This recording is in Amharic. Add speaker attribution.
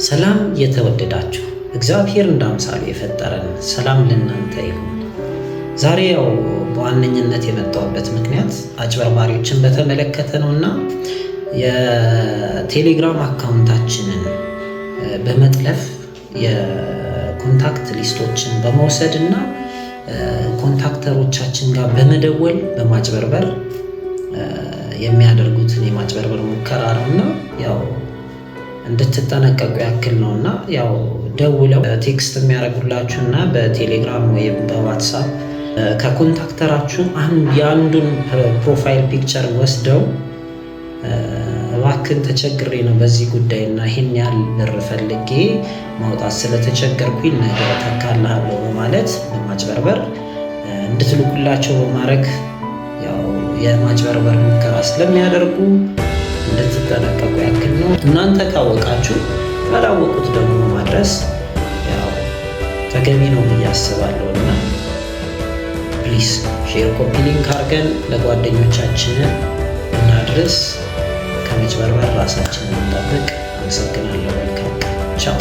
Speaker 1: ሰላም የተወደዳችሁ እግዚአብሔር እንዳምሳሉ የፈጠረን ሰላም ለእናንተ ይሁን። ዛሬ ያው በዋነኝነት የመጣሁበት ምክንያት አጭበርባሪዎችን በተመለከተ ነውና የቴሌግራም አካውንታችንን በመጥለፍ የኮንታክት ሊስቶችን በመውሰድና ኮንታክተሮቻችን ጋር በመደወል በማጭበርበር የሚያደርጉትን የማጭበርበር ሙከራ ነውና ያው እንድትጠነቀቁ ያክል ነውና ያው ደውለው ቴክስት የሚያደርጉላችሁና በቴሌግራም ወይም በዋትስአፕ ከኮንታክተራችሁ የአንዱን ፕሮፋይል ፒክቸር ወስደው እባክን ተቸግሬ ነው በዚህ ጉዳይና ይሄን ያህል ብር ፈልጌ ማውጣት ስለተቸገርኩኝ ነገር ተካላለሁ በማለት በማጭበርበር እንድትልኩላቸው በማድረግ ያው የማጭበርበር ሙከራ ስለሚያደርጉ እንድትጠነቀቁ ያክል ነው። እናንተ ካወቃችሁ ካላወቁት ደግሞ ማድረስ ያው ተገቢ ነው ብዬ አስባለሁና ፕሊስ ሼር፣ ኮፒ ሊንክ አድርገን ለጓደኞቻችን እናድርስ። ከመጭበርበር ራሳችንን እንጠብቅ። አመሰግናለሁ። መልካም ቻው።